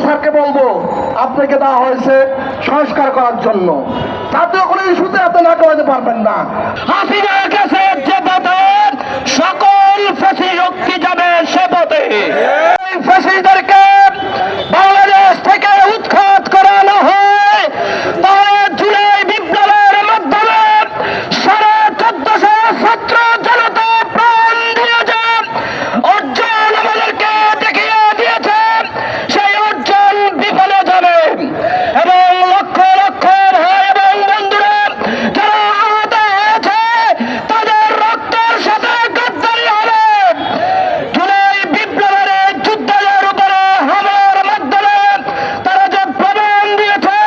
স্যারকে বলবো আপনাকে দেওয়া হয়েছে সংস্কার করার জন্য। জাতীয় কোনো ইস্যুতে আপনি না করাতে পারবেন না। হাসিনার কাছে যে পথের সকল ফ্যাসিস্ট যাবে সে পথে এই ফ্যাসিস্টদেরকে বাংলাদেশ থেকে উৎখাত করানো হয়, তাহলে জুলাই বিপ্লবের মাধ্যমে 1450 ছাত্র জনতা প্রাণ দিয়েছে, অর্জন আমাদেরকে দেখিয়ে দিয়েছে, সেই অর্জন বিফলে যাবে এবং লক্ষ লক্ষ ভাই এবং বন্ধুরা যারা আহত হয়েছে তাদের রক্তের সাথে গদ্দারি হবে। জুলাই বিপ্লবের এই যোদ্ধাদের উপরে হামলার মাধ্যমে তারা যে প্রমাণ দিয়েছে,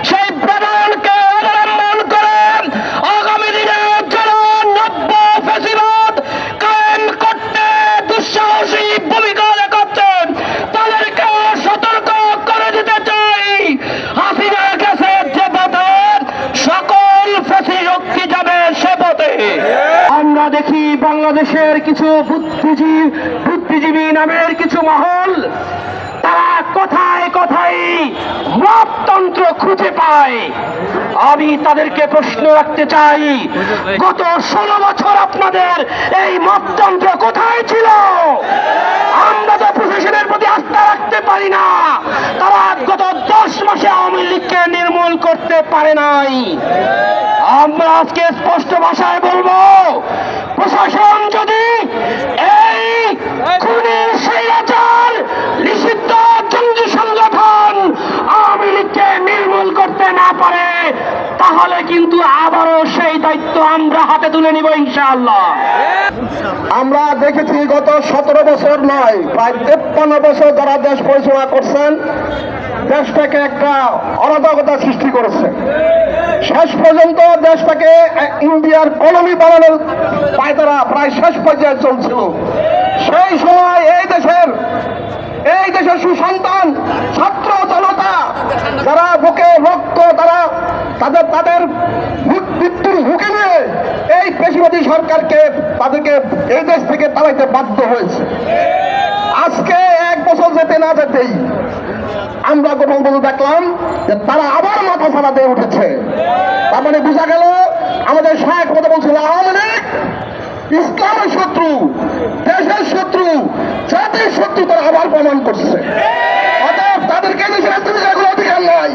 সেই প্রমাণকে অবলম্বন করে আগামী দিনে যারা নব্য ফ্যাসিবাদ কায়েম করতে দুঃসাহসী ভূমিকা দেখাচ্ছেন তাদেরকে সতর্ক করে দিতে চাই। হাসিনার কাছে যে পথের সকল ফ্যাসিস্ট যাবে সে পথে। আমরা দেখি বাংলাদেশের কিছু বুদ্ধিজীবী নামের কিছু মহল, তারা কথায় কথায় মততন্ত্র খুঁজে পায়। আমি তাদেরকে প্রশ্ন রাখতে চাই, গত 16 বছর আপনাদের এই মততন্ত্র কোথায় ছিল? আমরা তো প্রশাসনের প্রতি আস্থা রাখতে পারি না, তারা গত 10 মাসে আওয়ামী লীগকে নির্মূল করতে পারে নাই। আমরা আজকে স্পষ্ট ভাষায় বলবো, প্রশাসন যদি এই খুনি স্বৈরাচার নিষিদ্ধ জঙ্গি সংগঠন আওয়ামী লীগকে নির্মূল করতে না পারে, তাহলে কিন্তু আবারও সেই দায়িত্ব আমরা হাতে তুলে নিব ইনশাআল্লাহ। আমরা দেখেছি গত 17 বছর নয়, প্রায় 53 বছর যারা দেশ পরিচালনা করছেন, দেশটাকে একটা অরাজকতা সৃষ্টি করেছে। শেষ পর্যন্ত দেশটাকে ইন্ডিয়ার কলোনি বানানোর পায়তারা প্রায় শেষ পর্যায়ে চলছিল। সেই সময় এই দেশের সুসন্তান ছাত্র জনতা যারা বুকে রক্ত, তাদের মৃত্যুর হুঁকি নিয়ে এই পেশিবাদী সরকারকে তাদেরকে এই দেশ থেকে তাড়াইতে বাধ্য হয়েছে। আজকে 1 বছর যেতে না যেতেই আমরা গোপন দেখলাম যে তারা আবার মাথা ছাড়া দিয়ে উঠেছে। তার মানে বোঝা গেল আমাদের শায়েখ কথা বলছিল আওয়ামী লীগ ইসলামের শত্রু, দেশের শত্রু, জাতির শত্রু, তারা আবার প্রমাণ করছে। অতএব তাদেরকে দেশের কোনো অধিকার নাই।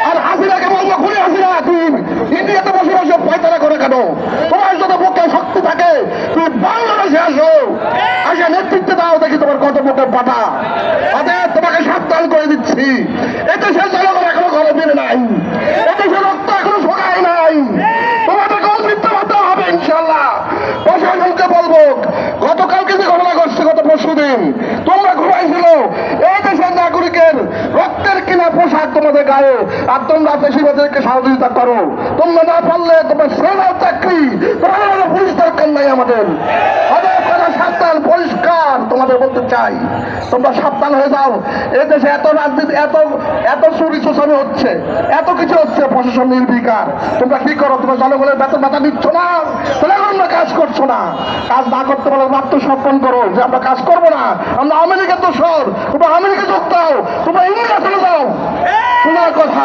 আর হাসিনাকে বলবো, খুনি হাসিনা, তুই ইন্ডিয়াতে বসে বসে পয়তারা করে কেন? তোমার যদি বুকে শক্তি থাকে তুমি বাংলাদেশে আসো, আসে নেতৃত্ব দাও, দেখি তোমার কত বুকে পাঠা। অতএব তোমাকে সাবধান করে দিচ্ছি, এদেশের জনগণ এখনো ঘরে বেড়ে নাই, এদেশের রক্ত এখনো শোকায় নাই, তোমাদেরকেও মৃত্যুবরণ হবে ইনশাল্লাহ। প্রশাসনকে বলবো, গতকালকে যে ঘটনা ঘটছে, গত পরশুদিন তোমরা ঘুরাইছিল এই দেশের নাগরিকের রক্তের কিনা পোশাক তোমাদের গায়ে, আর তোমরা পেশিবাদেরকে সহযোগিতা করো। তোমরা না পারলে তোমার সেনার চাকরি, তোমাদের পুলিশ দরকার নাই আমাদের। সাবধান, পরিষ্কার তোমাদের বলতে চাই, তোমরা সাবধান হয়ে যাও। এই দেশে এত রাজনীতি, এত চুরি চোষামি হচ্ছে, এত কিছু হচ্ছে, প্রশাসন নির্বিকার। তোমরা কি করো? তোমরা জনগণের বেতন ভাতা দিচ্ছ না, তাহলে তোমরা কাজ করছো না। কাজ না করতে পারলে আত্মসমর্পণ করো যে আমরা কাজ করবো না, আমরা আমেরিকার দোসর, তোমরা আমেরিকা যোগ দাও, তোমরা ইন্ডিয়া চলে যাও। তোমার কথা